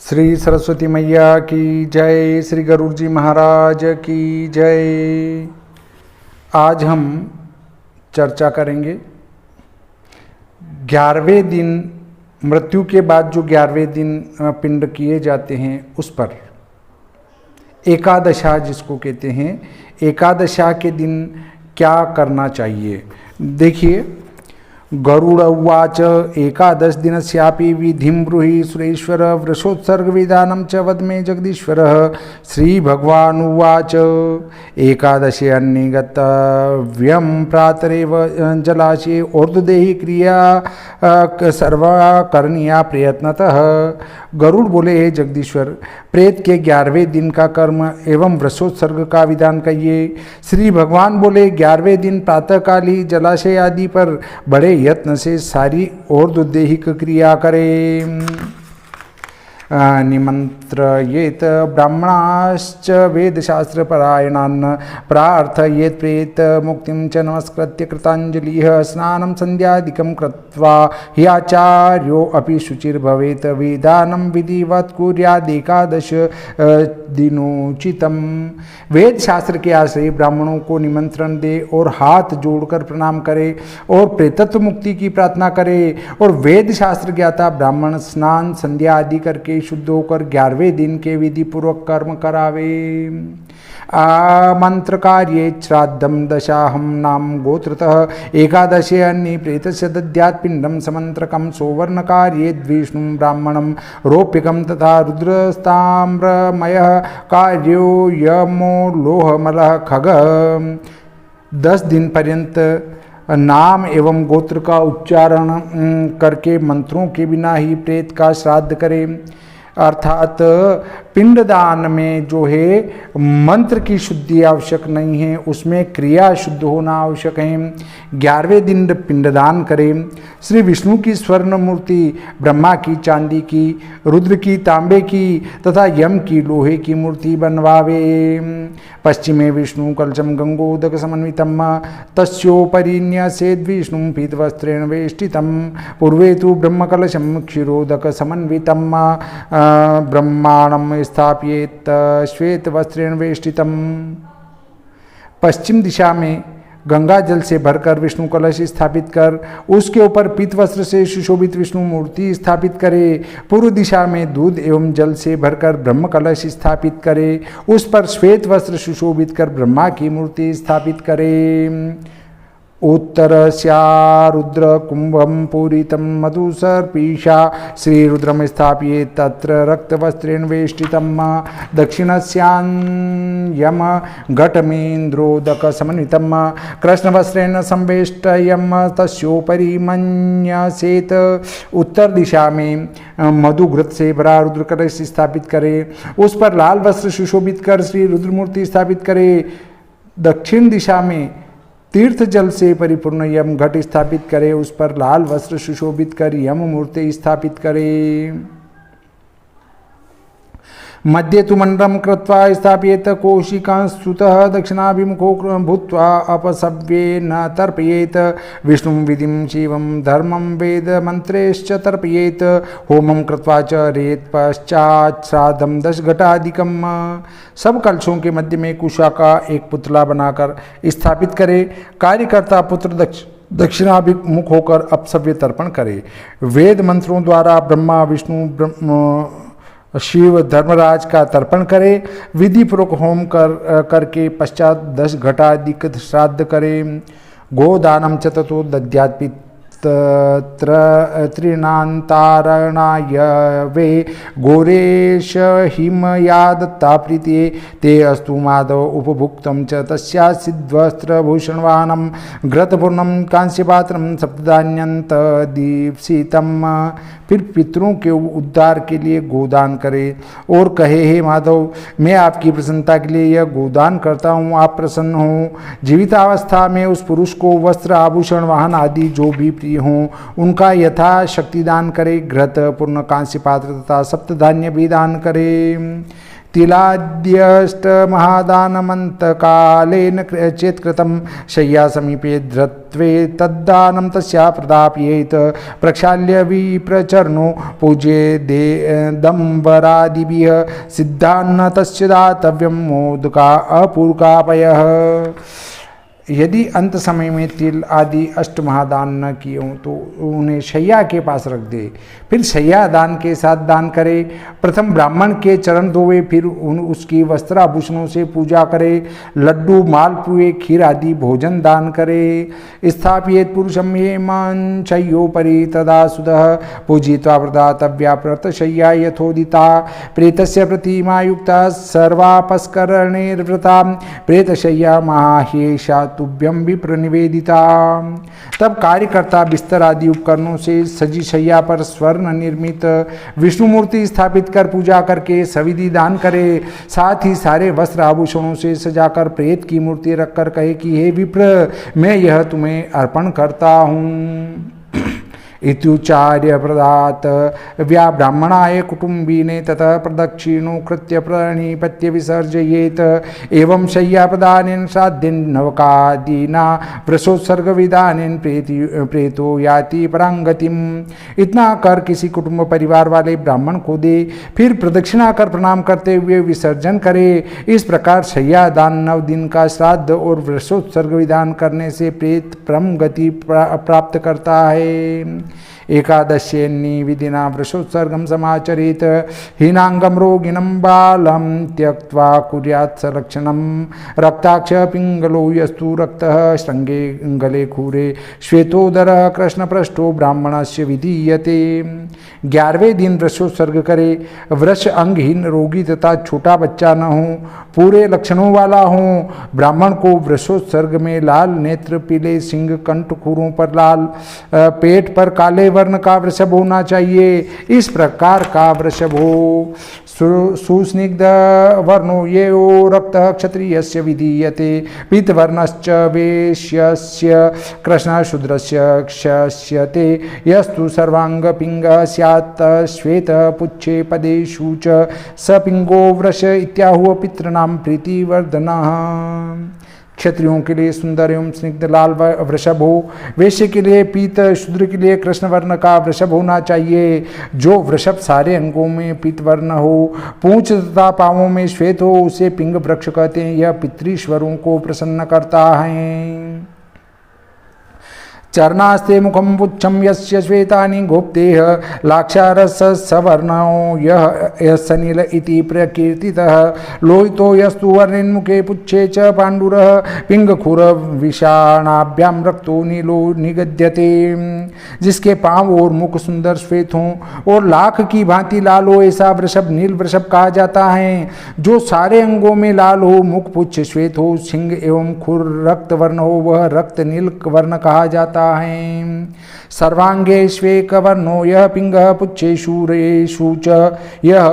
श्री सरस्वती मैया की जय, श्री गरुड़ जी महाराज की जय। आज हम चर्चा करेंगे 11वें दिन, मृत्यु के बाद जो 11वें दिन पिंड किए जाते हैं उस पर, एकादशा जिसको कहते हैं, एकादशा के दिन क्या करना चाहिए। देखिए, गरुड़ उवाच एकादश दिनस्यापि विधिं ब्रूहि सुरेश्वर वृषोत्सर्ग विधानं च वद मे जगदीश्वरः। श्री भगवान उवाच एकादशे अन्ये गतव्यं प्रातरेव जलाशये ऊर्ध्वदेहि क्रिया सर्वा करणीया प्रयत्नतः। गरुड़ बोले, हे जगदीश्वर, प्रेत के 11वें दिन का कर्म एवं वृषोत्सर्ग का विधान कहिए। श्री भगवान बोले, 11वें दिन प्रातःकाल ही जलाशय आदि पर बड़े यत्न से सारी ऊर्ध्वदेहिक क्रिया करें। निमंत्रयेत ब्राह्मणाश्च वेदशास्त्रपरायणान् प्रार्थयेत प्रेत मुक्तिं च नमस्कृत्य कृताञ्जलिः। स्नानं संध्यादिकं कृत्वा हि आचार्यो अपि शुचिर्भवेत्। विधानं विधिवत् कुर्यादेकादश दिनोचितम्। वेद शास्त्र के आश्रय ब्राह्मणों को निमंत्रण दे और हाथ जोड़कर प्रणाम करे और प्रेतत्व मुक्ति की प्रार्थना करे, और वेद शास्त्र ज्ञाता ब्राह्मण स्नान संध्या आदि करके शुद्ध होकर 11वें दिन के विधि पूर्वक कर्म करावे। मंत्र कार्ये श्राद्धम दशाहम नाम गोत्रतः एकादशे अन्ये प्रेतस्य दद्यात् पिंडम समंत्रकम। सौवर्ण कार्ये द्विष्णु ब्राह्मणम रोप्यकम तथा रुद्रस्ताम्रमयः कार्यो यमो लोहमलः खग। 10 दिन पर्यंत नाम एवं गोत्र का उच्चारण करके मंत्रों के बिना ही प्रेत का श्राद्ध करें। अर्थात पिंडदान में जो है मंत्र की शुद्धि आवश्यक नहीं है, उसमें क्रिया शुद्ध होना आवश्यक है। 11वें दिन पिंडदान करें। श्री विष्णु की स्वर्ण मूर्ति, ब्रह्मा की चांदी की, रुद्र की तांबे की तथा यम की लोहे की मूर्ति बनवावे। पश्चिमे विष्णु कलशम गंगोदक समन्वितम तस्योपरि न्यसेद विष्णु पीतवस्त्रेण वेष्टितम। पूर्वे तु ब्रह्म कलशम क्षीरोदक समन्वितम ब्रह्मांडम स्थापयेत श्वेत वस्त्रेण वेष्टितम। पश्चिम दिशा में गंगा जल से भरकर विष्णु कलश स्थापित कर उसके ऊपर पीत वस्त्र से सुशोभित विष्णु मूर्ति स्थापित करे। पूर्व दिशा में दूध एवं जल से भरकर ब्रह्म कलश स्थापित करे, उस पर श्वेत वस्त्र सुशोभित कर ब्रह्मा की मूर्ति स्थापित करे। उत्तरस्या रुद्र कुंभम पूरितं मधुसर्पीशा श्रीरुद्रम स्थापयेत् तत्र रक्तवस्त्रेण वेष्टितं। दक्षिणस्यां यम घटमेन्द्रोदक समन्वितं कृष्णवस्त्रेण संवेष्टयं तस्योपरि मन्यसेत। उत्तर दिशा में मधुघृत से भरा रुद्र कलश स्थापित करे, उस पर लाल वस्त्र सुशोभित कर श्री रुद्र मूर्ति स्थापित करे। दक्षिण दिशा में तीर्थ जल से परिपूर्ण यम घट स्थापित करे, उस पर लाल वस्त्र सुशोभित कर यम मूर्ति स्थापित करे। मध्ये तु मंडलम कृत्वा स्थापयेत कौशिकां स्तुतः दक्षिणाभिमुखो भूत्वा अपसव्येन तर्पयेत। विष्णु विधिं शिवं धर्मं वेद मंत्रेश्च तर्पयेत। होमं कृत्वा च रेत पश्चात् श्राद्धं 10 घटाधिकम। सब कलशों के मध्य में कुशा का एक पुतला बनाकर स्थापित करे। कार्यकर्ता पुत्र दक्षिणाभिमुख होकर अपसव्य तर्पण करे। वेद मंत्रों द्वारा ब्रह्मा विष्णु शिव धर्मराज का तर्पण करे। विधि पूर्वक होम करके पश्चात 10 घटाधिक श्राद्ध करे। गोदानम च ततो दद्यात् तृणांतारणाय वे गोरेश हिमयादत्ता प्रीते। ते अस्तु माधव उपभुक्तं च तस्या सिद्धवस्त्रभूषणवाहनं घृतपूर्णं कांस्यपात्रं सप्तधान्यंत दीप्सितम्। फिर पितरों के उद्धार के लिए गोदान करे और कहे, हे माधव, मैं आपकी प्रसन्नता के लिए यह गोदान करता हूँ, आप प्रसन्न हो। जीवितावस्था में उस पुरुष को वस्त्र आभूषण वाहन आदि जो भी प्रिय हों उनका यथा शक्ति दान करे। घृत पूर्ण कांस्य पात्र तथा सप्तधान्य भी दान करे। तिलाद्यष्टमहादानमन्तकालेन चेत्कृतं शय्या समीपे धृत्वे तद्दानं तस्या प्रदापयेत् प्रक्षाल्य विप्रचर्णो पूज्ये दम्बरादिभिः सिद्धान्न तस्य दातव्यं मोदका अपूर्कापयः। यदि अंत समय में तिल आदि अष्टमहादान न किए हों तो उन्हें शैया के पास रख दे, फिर शैया दान के साथ दान करे। प्रथम ब्राह्मण के चरण धोवे, फिर उसकी वस्त्राभूषणों से पूजा करे। लड्डू मालपुए खीर आदि भोजन दान करे। स्थापियेत पुरुषम ये मांचयोपरि तदा सुदः पूजित्वा प्रदातव्या प्रतशय्या यथोदिता प्रेतस्य प्रतिमा युक्ता सर्वापस्करणेर्व्रता प्रेतशय्या माहेशा तुभ्यम विप्र निवेदिता। तब कार्यकर्ता बिस्तर आदि उपकरणों से सजी शैया पर स्वर्ण निर्मित विष्णु मूर्ति स्थापित कर पूजा करके सविधि दान करे। साथ ही सारे वस्त्र आभूषणों से सजाकर प्रेत की मूर्ति रखकर कहे कि हे विप्र, मैं यह तुम्हें अर्पण करता हूँ। इत्युच्चार्य प्रदात व्या ब्राह्मणाय कुटुंबीने ततः प्रदक्षिणो कृत्य प्रणिपत्य विसर्जयेत। एवं शय्या प्रदानेन श्राद्धेन नवकादीना वृषोत्सर्ग विधानेन प्रेतो याति परांगतिम। इतना कर किसी कुटुंब परिवार वाले ब्राह्मण को दे, फिर प्रदक्षिणा कर प्रणाम करते हुए विसर्जन करे। इस प्रकार शय्या दान 9 दिन का श्राद्ध और वृषोत्सर्ग विधान करने से प्रेत परम गति प्राप्त करता है। एकादश्यन्नी विधिना वृषोत्सर्गं समाचरेत। हीनांगम रोगिणं बालं त्यक्त्वा कुर्यात् संरक्षणं। रक्ताक्ष पिंगलो यस्तु रक्तः श्रृंगे गले खूरे श्वेतोदरः कृष्णपृष्ठो ब्राह्मणस्य विधीयते। 11वें दिन वृषोत्सर्ग करे। वृष अंगहीन रोगी तथा छोटा बच्चा न हो, पूरे लक्षणों वाला हो। ब्राह्मण को वृषोत्सर्ग में लाल नेत्र, पीले सिंह, कंठ खूरों पर लाल, पेट पर काले वर्ण का वृषभ होना चाहिए। इस प्रकार का वृषभ हो। सुस्निग्ध वर्णो ये रक्तः क्षत्रियस्य विधीयते। पीतवर्णश्च वैश्यस्य कृष्णशूद्रस्य क्षस्यते। यस्तु सर्वांगपिंगः स्यात् श्वेत पुच्छे पदेषु च स पिंगो वृष इत्याहुः पितॄणां प्रीतिवर्धनः। क्षत्रियों के लिए सुंदर एवं स्निग्ध लाल वृषभ हो। वैश्य के लिए पीत, शूद्र के लिए कृष्ण वर्ण का वृषभ होना चाहिए। जो वृषभ सारे अंगों में पीत वर्ण हो, पूंछ तथा पांवों में श्वेत हो, उसे पिंग वृक्ष कहते हैं। यह पितृश्वरों को प्रसन्न करता है। चरणास्ते मुखम पुच्छम यस्य श्वेतानि गोप्तेह लाक्षारस सवर्णो यः सनील इति प्रकीर्तितः। लोहितो यस्तु वर्णेन्मुखे पुच्छे च पाण्डुरः पिंगखुर विषाणाभ्यां रक्तो नीलो निगद्यते। जिसके पांव और मुख सुंदर श्वेत हों और लाख की भांति लाल हो, ऐसा वृषभ नील वृषभ कहा जाता है। जो सारे अंगों में लाल हो, मुख पुच्छ श्वेत हो, सिंह एवं खुर रक्त वर्ण हो, वह रक्त नील वर्ण कहा जाता है। सर्वांगे श्वेक वर्णो यह पिंग पुच्छे शूरेषु च यह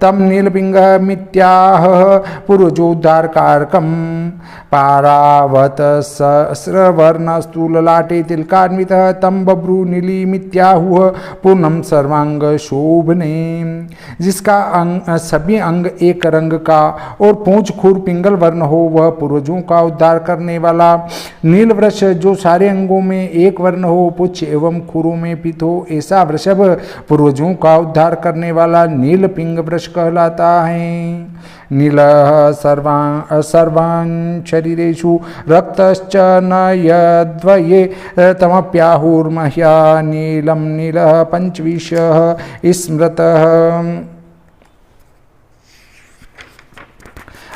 तम नील पिंग मित्याह पूर्वजोद्धार कारकम। पारावत सहस्रवर्ण स्थूल लाटे तिलकान्वितः तम बभ्रू नीली मित्याहुः पूर्णम सर्वांग शोभने। जिसका सभी अंग एक रंग का और पूंछ खुर पिंगल वर्ण हो, वह पूर्वजों का उद्धार करने वाला नील वृक्ष। जो सारे अंगों में एक वर्ण हो, पुच्छ एवं खुरों में पीत हो, ऐसा वृषभ पूर्वजों का उद्धार करने वाला नील पिंग वृक्ष कहलाता है। नीलः सर्वान् शरीरेषु रक्तश्च न यद्वये तमप्याहुर्मह्या नीलं नीलः पंचविंशः स्मृतः।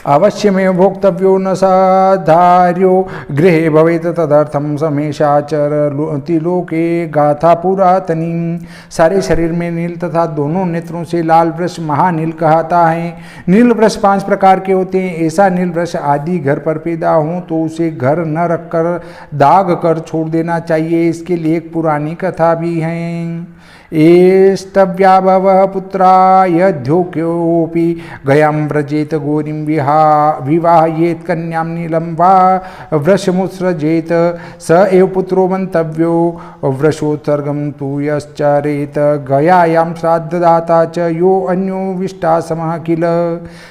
अवश्यमेव भोक्तव्यो न साधार्यो गृहे भवेत तदर्थम समेशाचरति लोके गाथा पुरातनी। सारे शरीर में नील तथा दोनों नेत्रों से लाल वृष महानील कहता है। नील वृष 5 प्रकार के होते हैं। ऐसा नील वृष आदि घर पर पैदा हो तो उसे घर न रखकर दाग कर छोड़ देना चाहिए। इसके लिए एक पुरानी कथा भी है। एष्टव्याभवः पुत्रायध्योक्योऽपि गयां व्रजेत गोरीं विवाहयेत् कन्यां नीलं वा वृषमुत्सृजेत स एव पुत्रो मन्तव्यो वृषोत्सर्गं तु यश्चरेत गयायां श्राद्धदाता च यो अन्यो विष्टासमः किल।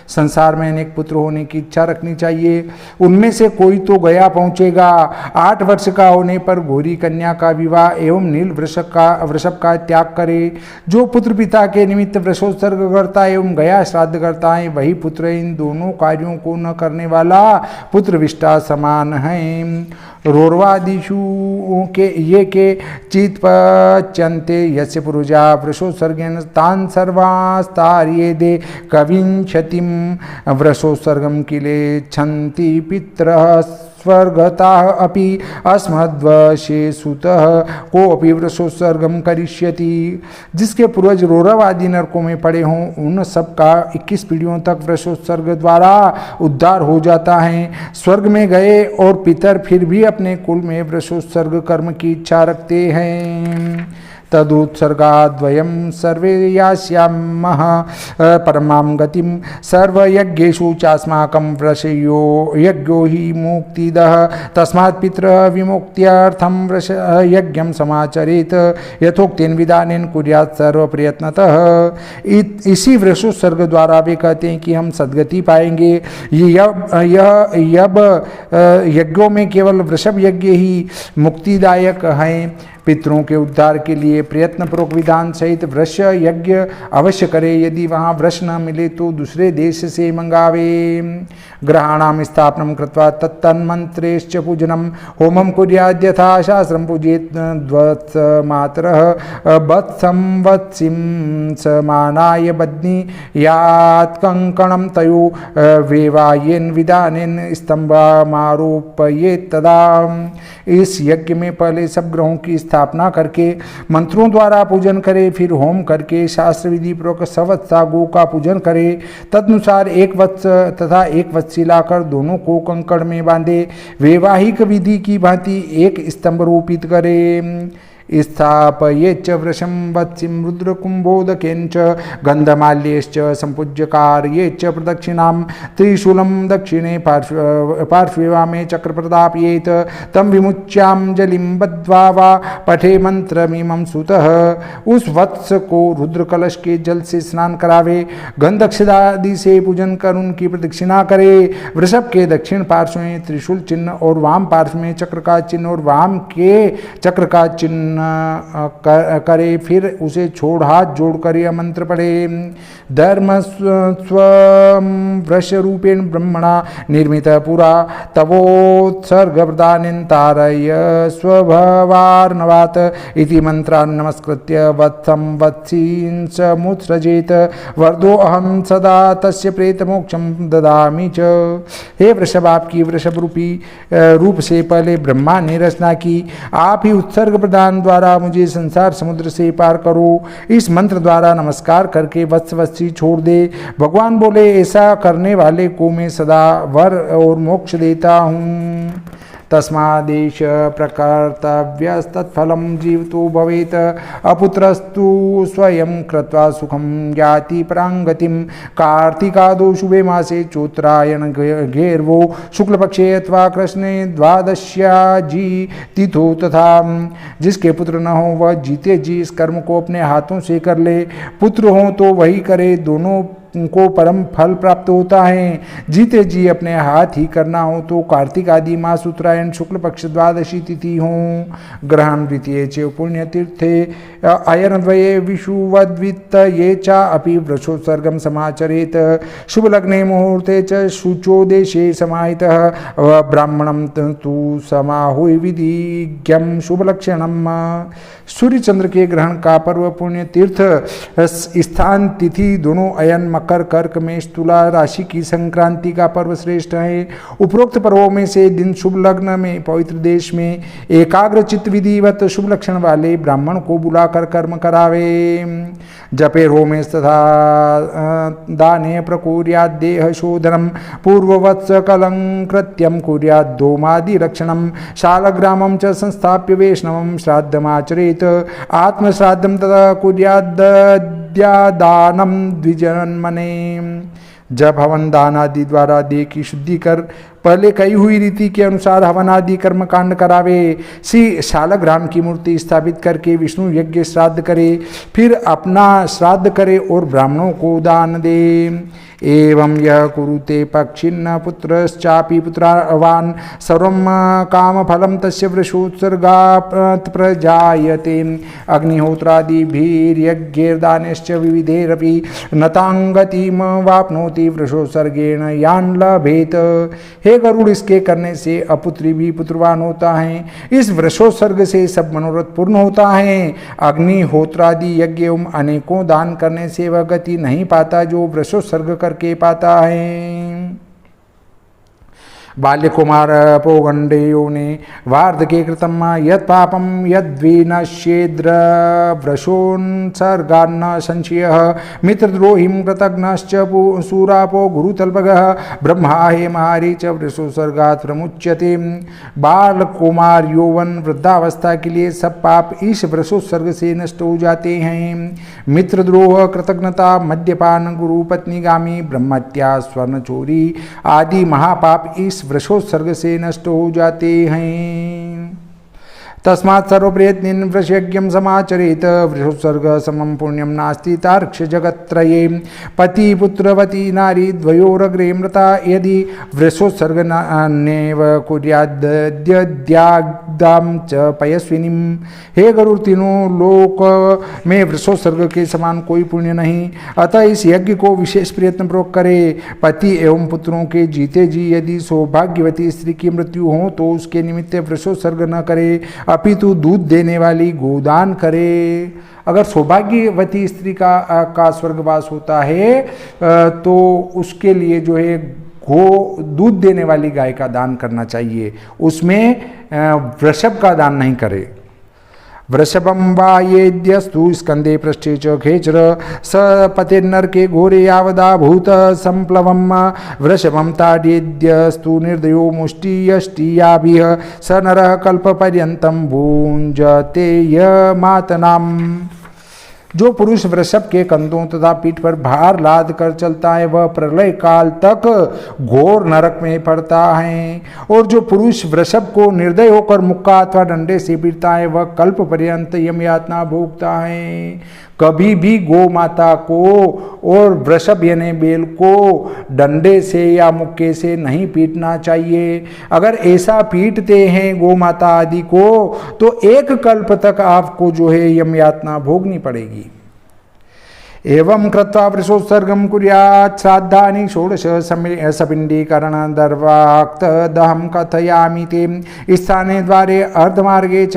संसार में अनेक पुत्र होने की इच्छा रखनी चाहिए, उनमें से कोई तो गया पहुँचेगा। 8 वर्ष का होने पर घोरी कन्या का विवाह एवं नील वृषभ का त्याग करे। जो पुत्र पिता के निमित्त वृषोत्सर्ग करता है एवं गया श्राद्ध करता है, वही पुत्र इन दोनों कार्यों को न करने वाला पुत्र विष्टा समान है। रोरवादिषु के ये के चित पच्यन्ते यस्य पुरुषा वृषोत्सर्गेन तान् सर्वास्तार्येदे कविंशतिं वृषोत्सर्गं किलेच्छन्ति पितरः स्वर्गताः अपि अस्मद्वशे सुतः कोऽपि वृषोत्सर्गं करिष्यति। जिसके पूर्वज रौरव आदि नरकों में पड़े हों, उन सब का 21 पीढ़ियों तक वृषोत्सर्ग द्वारा उद्धार हो जाता है। स्वर्ग में गए और पितर फिर भी अपने कुल में वृषोत्सर्ग कर्म की इच्छा रखते हैं। तदुत्सर्गाद्वयं सर्वे यास्यामः परमां गतिं सर्वयज्ञेषु चास्माकं वृषयो यज्ञो हि मुक्तिदः तस्मात् पितरः विमुक्त्यर्थं वृष यज्ञं समाचरेत यथोक्तेन विधानेन कुर्यात् सर्वप्रयत्नतः। इसी वृषोत्सर्ग द्वारा वे कहते हैं कि हम सद्गति पाएंगे। यज्ञों में केवल वृषभ यज्ञ ही मुक्तिदायक हैं। पितरों के उद्धार के लिए प्रयत्नपूर्वक विधान सहित वृष यज्ञ अवश्य करे। यदि वहाँ वृष न मिले तो दूसरे देश से मंगावे। ग्रहाणाम स्थापनम कृत्वा तत्तन्मंत्रेश्च पूजनम होमम कुर्याद् यथा शास्त्रम पूजेत द्वत्समातरः बत्संवत्सिं समानाय बध्नि यात् कंकणम तयो वेवायेन विधानेन स्तंभमारोपयेत् तदा। इस यज्ञ में पहले सब ग्रहों की स्थापना करके मंत्रों द्वारा पूजन करे, फिर होम करके शास्त्र विधि पूर्वक सवत्सा गो का पूजन करे। तदनुसार एक वत्स तथा एक वत्सी लाकर दोनों को कंकड़ में बांधे वैवाहिक विधि की भांति एक स्तंभ रोपित करे। स्थापयेच्च वृषं वत्सिं रुद्रकुम्भोदकेन च गन्धमाल्यैश्च सम्पूज्य कारयेच्च प्रदक्षिणां त्रिशूलं दक्षिणे पार्श्वे वामे चक्र प्रदापयेत् तं विमुच्याञ्जलिं बद्ध्वा वा पठे मंत्रमिमं सुतः। उस वत्स को रुद्र कलश के जल से स्नान करावे, गंधक्षदादि से पूजन कर उनकी प्रदक्षिणा करे। वृषभ के दक्षिण पार्श्व में त्रिशूल चिन्ह और वाम पार्श्व में चक्र का चिन्ह और वाम के चक्र का चिन्ह करे, फिर उसे छोड़ हाथ जोड़कर यह मंत्र पढ़े। धर्म स्व वृष रूपेण ब्रह्मणा निर्मित पुरा तवोत्सर्ग प्रदानेन तारय स्वभवार्णवात् इति मंत्रान् नमस्कृत्य वत्सं वत्सींस मुत्सृजेत वर्धो अहं सदा तस्य प्रेत मोक्षं ददामि च। हे वृषभ, आपकी वृषभ रूपी रूप से पहले ब्रह्मा ने रचना की, आप ही उत्सर्ग प्रदान द्वारा मुझे संसार समुद्र से पार करो। इस मंत्र द्वारा नमस्कार करके वत्स वत्सी छोड़ दे। भगवान बोले, ऐसा करने वाले को मैं सदा वर और मोक्ष देता हूँ। तस्मादेश प्रकर्तव्यस्तत्फलं जीवतो भवेत् अपुत्रस्तु स्वयं कृत्वा सुखं याति परांगतिं। कार्तिकादौ शुभे मासे चोत्तरायण घेर्वो शुक्लपक्षे अथवा कृष्णे द्वादश्या जी तिथो तथा। जिसके पुत्र न हो वह जीते जी इस कर्म को अपने हाथों से कर ले, पुत्र हो तो वही करे, दोनों को परम फल प्राप्त होता है। जीते जी अपने हाथ ही करना हो तो कार्तिक आदि मास उत्तरायण शुक्ल पक्ष द्वादशी तिथि हो। ग्रहण द्वितीय च पुण्य तीर्थे अयनद्वये विषुवद्वित्त ये चा अपि वृषोत्सर्गम समाचरेत। शुभ लग्ने मुहूर्ते च शुचो देशे समाहितः ब्राह्मणम तु समाहुय विधिज्ञम शुभ लक्षणम। सूर्य चंद्र के ग्रहण का पर्व पुण्य तीर्थ स्थान तिथि दोनों अयन मकर कर्क मेष तुला राशि की संक्रांति का पर्व श्रेष्ठ है। उपरोक्त पर्वों में से दिन शुभ लग्न में पवित्र देश में एकाग्र चित्त विधिवत शुभ लक्षण वाले ब्राह्मण को बुलाकर कर्म करावे। जपे रोमेश तथा दाने प्रकुर्यात् देहशोधनं पूर्ववत्स कलं कृत्यं कुर्यात् दोमादिरक्षणं शालग्रामं च संस्थाप्य वैष्णवं श्राद्धमाचरेत् आत्मश्राद्धं तथा कुर्यात् दद्यादानं द्विजन्मने। जब हवन दान आदि द्वारा देह की शुद्धि कर पहले कही हुई रीति के अनुसार हवन आदि कर्म कांड करावे, श्री शालग्राम की मूर्ति स्थापित करके विष्णु यज्ञ श्राद्ध करे, फिर अपना श्राद्ध करे और ब्राह्मणों को दान दे। एवं यह कुरुते पक्षिन्न पुत्रश्चापि पुत्रवान् सर्वं कामफलं तस्य वृषोत्सर्गात् प्रजायते। अग्निहोत्रादिभिर्यज्ञैर्दानैश्च विविधैरपि नतांगतिम वाप्नोति वृषोत्सर्गेण यान् लभेत। हे गरुड़, इसके करने से अपुत्री भी पुत्रवान होता है, इस वृषोत्सर्ग से सब मनोरथ पूर्ण होता है। अग्निहोत्रादि यज्ञ एवं अनेकों दान करने से वह गति नहीं पाता जो वृषोत्सर्ग करके पाता है। बाल्यकुमार पौगंडेयो ने वार्धके कृतम यत् पापम यद्विनश्येद्र वृषोन्सर्गान्न संशयः मित्रद्रोहिं कृतघ्नश्च सूरापो गुरुतल्पगः ब्रह्मा हेमारी च वृषोत्सर्गात् प्रमुच्यते। बालकुमार यौवन वृद्धावस्था के लिए सब पाप इस वृषोत्सर्ग से नष्ट हो जाते हैं। मित्रद्रोह, कृतज्ञता, मद्यपान, गुरु पत्नीगामी, ब्रह्मत्या, स्वर्ण चोरी आदि महापाप इस वृषोत्सर्ग से नष्ट हो जाते हैं। तस्मात् सर्वप्रयत्नेन वृषयज्ञं समाचरेत। वृषोत्सर्ग समं पुण्यं नास्ति तार्क्ष जगत्त्रये। पति पुत्रवती नारी द्वयोरग्रे मृता यदि वृषोत्सर्ग नैव कुर्याद्दद्याग्दां च पयस्विनीं। हे गरुड़, तीनों लोक में वृषोत्सर्ग के समान कोई पुण्य नहीं, अतः इस यज्ञ को विशेष प्रयत्न पूर्वक करे। पति एवं पुत्रों के जीते जी यदि सौभाग्यवती स्त्री की मृत्यु हो तो उसके निमित्त वृषोत्सर्ग न करे, अपितु दूध देने वाली गोदान करे। अगर सौभाग्यवती स्त्री का स्वर्गवास होता है तो उसके लिए जो है दूध देने वाली गाय का दान करना चाहिए, उसमें वृषभ का दान नहीं करे। वृषभं वा येद्यस्तु स्कंदे पृष्ठे च खेचर स पतिर्नरके घोरे यावदाभूत संप्लवम्। वृषभं ताड्येद्यस्तु निर्दयो मुष्टियष्टियाभिः स नरः कल्पपर्यन्तं भुञ्जते यमातनाम्। जो पुरुष वृषभ के कंधों तथा पीठ पर भार लाद कर चलता है वह प्रलय काल तक घोर नरक में पड़ता है, और जो पुरुष वृषभ को निर्दय होकर मुक्का अथवा डंडे से पीटता है वह कल्प पर्यंत यम यातना भोगता है। कभी भी गौ माता को और वृषभ यानी बैल को डंडे से या मुक्के से नहीं पीटना चाहिए। अगर ऐसा पीटते हैं गौ माता आदि को तो एक कल्प तक आपको जो है यम यातना भोगनी पड़ेगी। एवं कृत्वा वृषोत्सर्गं कुर्यात् श्राद्धानि षोडश सपिण्डीकरण दर्वाक्त दहं कथयामि ते। स्थाने द्वारे अर्धमार्गे च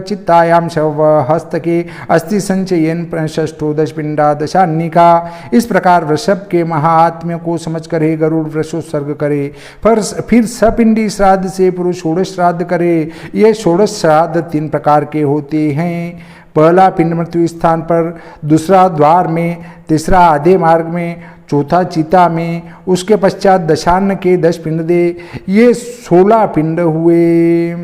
चित्तायां शवहस्तके अस्ति संचयन षष्ठो दशपिंडा दशान्निका। इस प्रकार वृषभ के महात्म्य को समझकर हे गरुड़ वृषोत्सर्ग करे, फिर सपिंडी श्राद्ध से पुरुष षोडश श्राद्ध करे। ये षोडश श्राद्ध 3 प्रकार के होते हैं। पहला पिंड मृत्यु स्थान पर, दूसरा द्वार में, तीसरा आधे मार्ग में, चौथा चिता में, उसके पश्चात दशान्न के 10 पिंड दे। ये 16 पिंड हुए।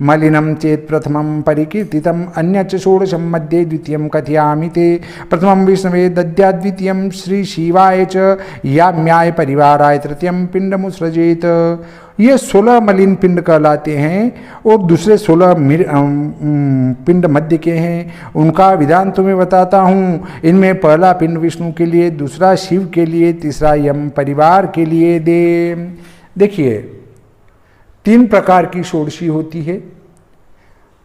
मलिनं चेत प्रथमं परिकीर्तितम् अन्यच्च षोडशं मध्ये द्वितीयं कथयामि ते। प्रथमं विष्णवे दद्यात्, द्वितीयं श्री शिवाय च याम्याय परिवाराय, तृतीयं पिंडमुत्सृजेत। ये 16 मलिन पिंड कहलाते हैं और दूसरे 16 पिंड मध्य के हैं। उनका विधान तुम्हें बताता हूँ। इनमें पहला पिंड विष्णु के लिए, दूसरा शिव के लिए, तीसरा यम परिवार के लिए दे। देखिए 3 प्रकार की षोडशी होती है,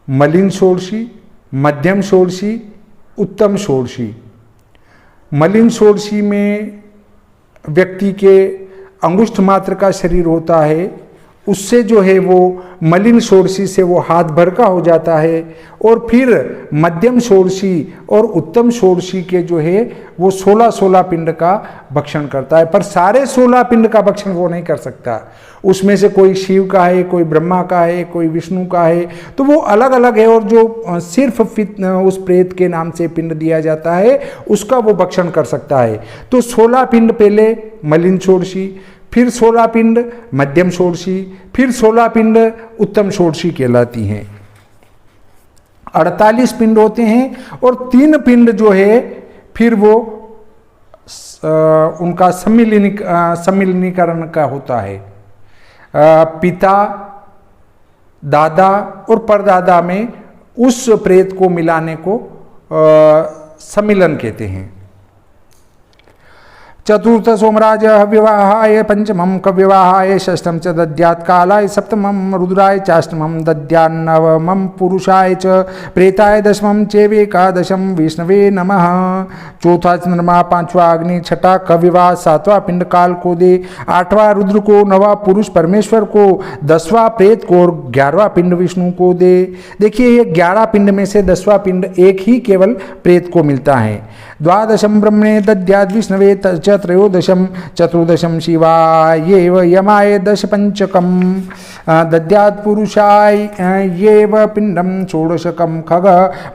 मलिन षोडशी, मध्यम षोडशी, उत्तम षोडशी। मलिन षोडशी में व्यक्ति के अंगुष्ठ मात्र का शरीर होता है उससे जो है वो मलिन षोडशी से वो हाथ भर का हो जाता है, और फिर मध्यम षोडशी और उत्तम षोडशी के जो है वो 16-16 पिंड का भक्षण करता है। पर सारे 16 पिंड का भक्षण वो नहीं कर सकता, उसमें से कोई शिव का है, कोई ब्रह्मा का है, कोई विष्णु का है, तो वो अलग अलग है। और जो सिर्फ उस प्रेत के नाम से पिंड दिया जाता है उसका वो भक्षण कर सकता है। तो 16 पिंड पहले मलिन षोडशी, फिर 16 पिंड मध्यम षोडशी, फिर 16 पिंड उत्तम षोडशी कहलाती हैं। 48 पिंड होते हैं, और 3 पिंड जो है फिर वो उनका सम्मिलनीकरण का होता है। पिता, दादा और परदादा में उस प्रेत को मिलाने को सम्मिलन कहते हैं। चतुर्थ सोमराज विवाहाय, पंचमं कव्यवाहाय, षष्ठम च दद्यात् कालाय, सप्तमं रुद्राय, चाष्टमं दद्यात्, नवमं पुरुषाय च प्रेताय, दशमं चैवेकादशं विष्णवे नमः। चौथा चंद्रमा, पांचवा अग्नि, छठा कव्यवाह, सातवां पिंड काल को दे, आठवां रुद्र को, नवा पुरुष परमेश्वर को, 10वां प्रेत को और 11वां पिंड विष्णु को दे। देखिए ये 11 पिंड में से 10वां पिंड एक ही केवल प्रेत को मिलता है। द्वादशम ब्रह्मणे दद्यात् विष्णवे त्रयोदशम चतुर्दशम शिवाय यमाय, दश पंचकम दद्यात् पुरुषाय येव पिंडम, षोडशकम खग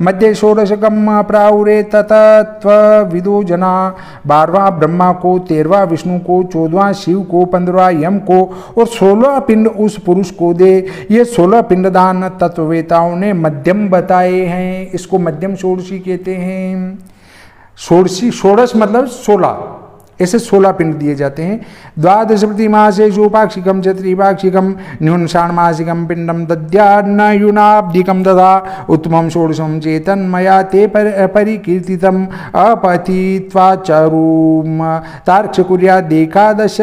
मध्य, षोडशकम प्राहुरे ततत्व विदो जना। 12वां ब्रह्मा को, 13वां विष्णु को, 14वां शिव को, 15वां यम को और 16 पिंड उस पुरुष को दे। ये 16 पिंडदान तत्ववेताओं ने मध्यम बताए हैं, इसको मध्यम षोडशी कहते हैं। षोडशी, षोडश मतलब 16, ऐसे 16 पिंड दिए जाते हैं। द्वादश प्रतिमासेषु पाक्षिकम च त्रिपाक्षिकम न्यूनषाण्मासिकम पिंडम दद्यान्नयुनाब्धिकम ददा, उत्तमं षोडशम चेतन्मया ते परिकीर्तितम अपतित्वाचारूम तार्क्ष कुर्यात् एकादश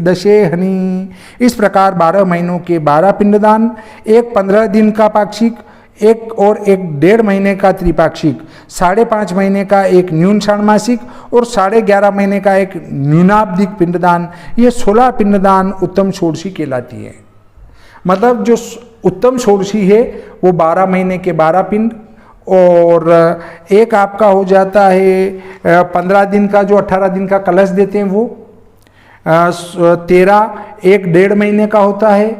दशे हनि। इस प्रकार 12 महीनों के 12 पिंडदान, एक 15 दिन का पाक्षिक, एक और एक 1.5 महीने का त्रिपाक्षिक, 5.5 महीने का एक न्यून षाण्मासिक और 11.5 महीने का एक न्यूनाब्धिक पिंडदान, ये 16 पिंडदान उत्तम षोडशी कहलाती है। मतलब जो उत्तम षोडशी है वो 12 महीने के 12 पिंड, और एक आपका हो जाता है 15 दिन का जो 18 दिन का कलश देते हैं वो, 13 एक 1.5 महीने का होता है,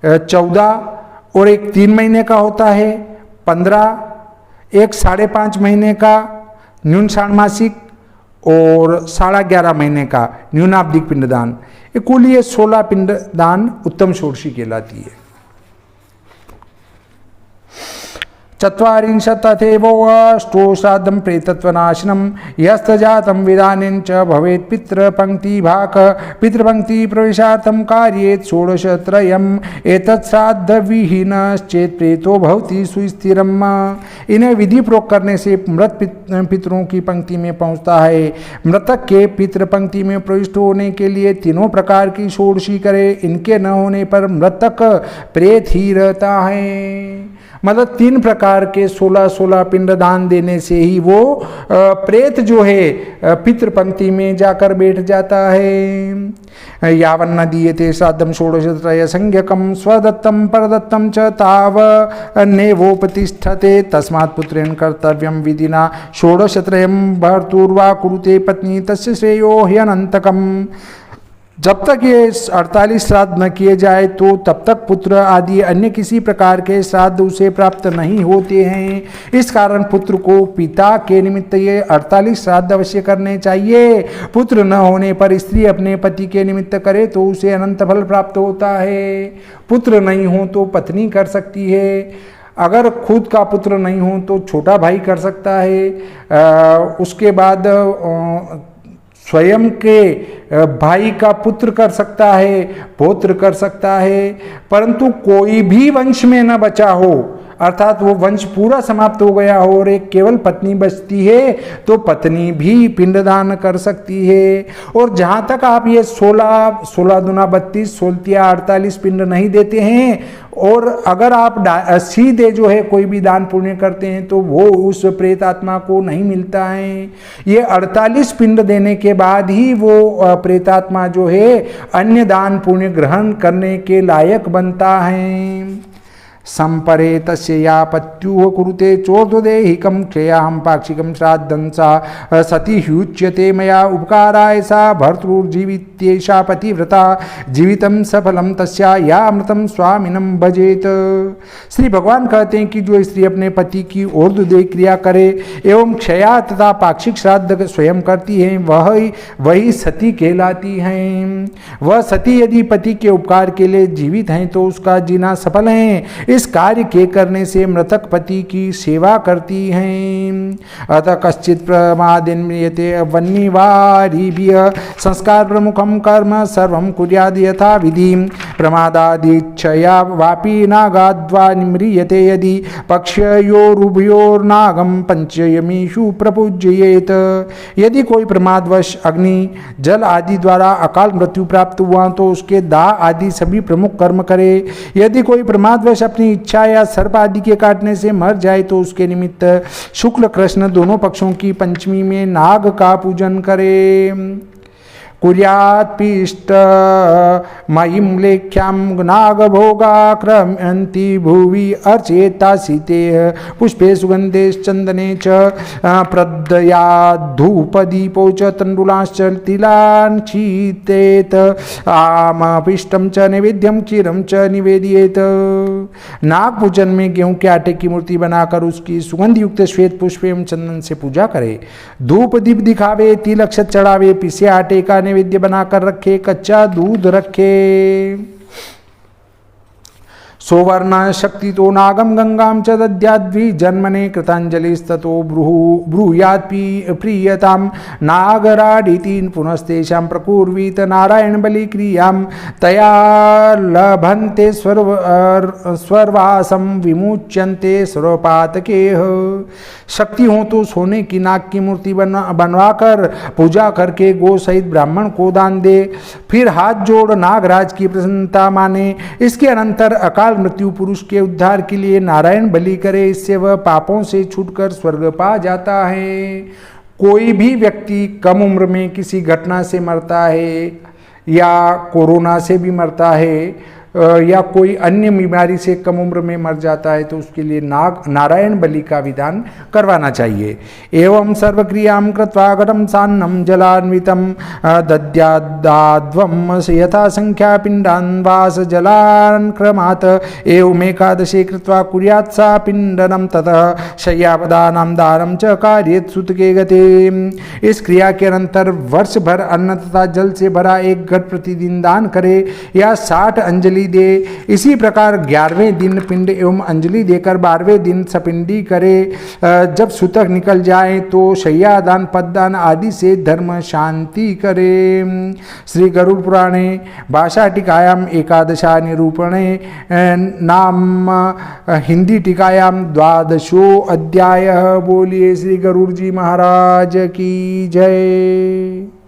14 और एक 3 महीने का होता है, 15 एक 5.5 महीने का न्यून षाण्मासिक और 11.5 महीने का न्यूनाब्धिक पिंडदान। कुल ये 16 पिंडदान उत्तम षोडशी कहलाती है। चत्वारिंशत् तथैवोऽष्टो श्राद्धं प्रेतत्वनाशनं यस्तजातं विधानेन च भवेत् पितृपङ्क्तिभाक् पितृपङ्क्ति प्रवेशार्थं कार्येत् षोडशत्रयम् एतत् श्राद्धविहीनश्चेत् प्रेतो भवति सुस्थिरम्। इन्हें विधि पूर्वक करने से मृत पितरों की पंक्ति में पहुँचता है। मृतक के पितृपंक्ति में प्रविष्ट होने के लिए तीनों प्रकार की षोडशी करे, इनके न होने पर मृतक प्रेत ही रहता है। मतलब 3 प्रकार के 16-16 पिंडदान देने से ही वो प्रेत जो है पितृपंक्ति में जाकर बैठ जाता है। यावन्न दीयते श्राद्धं षोडशत्रय संज्ञकं स्वदत्तं परदत्तं च तावन्नेवोपतिष्ठते तस्मात् पुत्रेण कर्तव्यं विधिना षोडशत्रयं भर्तुर्वा कुरुते पत्नी तस्य श्रेयो ह्यनन्तकम्। जब तक ये 48 श्राद्ध न किए जाए तो तब तक पुत्र आदि अन्य किसी प्रकार के श्राद्ध उसे प्राप्त नहीं होते हैं। इस कारण पुत्र को पिता के निमित्त ये 48 श्राद्ध अवश्य करने चाहिए। पुत्र न होने पर स्त्री अपने पति के निमित्त करे तो उसे अनंत फल प्राप्त होता है। पुत्र नहीं हो तो पत्नी कर सकती है, अगर खुद का पुत्र नहीं हो तो छोटा भाई कर सकता है, उसके बाद स्वयं के भाई का पुत्र कर सकता है, पौत्र कर सकता है। परंतु कोई भी वंश में न बचा हो, अर्थात वो वंश पूरा समाप्त हो गया हो और एक केवल पत्नी बचती है तो पत्नी भी पिंडदान कर सकती है। और जहाँ तक आप ये 16 दूना 32 16 48 पिंड नहीं देते हैं और अगर आप सीधे जो है कोई भी दान पुण्य करते हैं तो वो उस प्रेत आत्मा को नहीं मिलता है। ये 48 पिंड देने के बाद ही वो प्रेतात्मा जो है अन्य दान पुण्य ग्रहण करने के लायक बनता है। संपरे तस्य या पत्युः कुरुते चोर्ध्वदेहिकं क्षयाहं पाक्षिकं श्राद्धं सा सती ह्युच्यते मया उपकाराय सा भर्तृर्जीवित्येषा पतिव्रता जीवितं सफलं तस्या या अमृतं स्वामिनं भजेत। श्री भगवान कहते हैं कि जो स्त्री अपने पति की ऊर्ध्वदेह क्रिया करे एवं क्षया तथा पाक्षिक श्राद्ध स्वयं करती है वही सती कहलाती हैं। वह सती यदि पति के उपकार के लिए जीवित हैं तो उसका जीना सफल है। इस कार्य के करने से मृतक पति की सेवा करती हैं। अतः कश्चित प्रमादिन्यते वन्निवारिभ्य संस्कार प्रमुखम कर्म सर्वं कुर्याद् यथा विधि प्रमादादिच्छया वापि नागाद्वा निम्रियते यदि पक्षयोरुभयोर्नागम पंचयमीषु प्रपूज्येत। यदि कोई प्रमादवश अग्नि जल आदि द्वारा अकाल मृत्यु प्राप्त हुआ तो उसके दाह आदि सभी प्रमुख कर्म करे। यदि कोई प्रमादवश अपनी इच्छा या सर्प आदि के काटने से मर जाए तो उसके निमित्त शुक्ल कृष्ण दोनों पक्षों की पंचमी में नाग का पूजन करे। कुर्यात्पिष्ट मयिं लेख्यां नागभोगाक्रमन्ति भुवि अर्चेता सीते पुष्पे सुगन्धेश्चन्दने च प्रदयाद्धूपदीपो च तण्डुलाश्च तिलान् क्षितेत आमपिष्टं च नैवेद्यं क्षीरं च निवेदयेत। नाग पूजन में गेहूं के आटे की मूर्ति बनाकर उसकी सुगंध युक्त श्वेत पुष्प एवं चंदन से पूजा करे, धूप दीप दिखावे, तिल अक्षत चढ़ावे, पिसे आटे का नैवेद्य बनाकर रखे, कच्चा दूध रखे। सोवर्ण शक्ति तो नागम गंगाम च दद्याद्वि जन्मने कृतांजलिस्ततो ब्रूयात् प्रीयताम नागराडिति पुनस्तेषां प्रकुर्वीत नारायण बलि क्रियां तया लभन्ते स्वर्वासं विमुच्यन्ते सर्वपातकेह। शक्ति हो तो सोने की नाग की मूर्ति बनवाकर पूजा करके गो सहित ब्राह्मण को दान दे, फिर हाथ जोड़ नागराज की प्रसन्नता माने। इसके अनंतर अकाल मृत्यु पुरुष के उद्धार के लिए नारायण बलि करे, इससे वह पापों से छूटकर स्वर्ग पा जाता है। कोई भी व्यक्ति कम उम्र में किसी घटना से मरता है या कोरोना से भी मरता है या कोई अन्य बीमारी से कम उम्र में मर जाता है तो उसके लिए नारायण बलि का विधान करवाना चाहिए। एवं सर्वक्रियां कृत्वा घटं सान्नं जलान्वितं दद्याद्दाध्वं यथा संख्या पिण्डान् वास जलान् क्रमात् एवमेकादशे कृत्वा कुर्यात् सा पिण्डनं ततः शय्यापदानां दानं च कार्येत् सुतके गते। इस क्रिया के अनंतर वर्ष भर अन्न तथा जल से भरा एक घट प्रतिदिन दान करे या 60 अंजलि दे। इसी प्रकार 11वें दिन पिंड एवं अंजलि देकर 12वें दिन सपिंडी करे। जब सूतक निकल जाए तो शय्यादान पददान आदि से धर्म शांति करे। श्री गरुड़ पुराणे भाषा टीकायाम एकादशा निरूपणे नाम हिंदी टीकायाम 12वां अध्याय। बोलिए श्री गरुड़ जी महाराज की जय।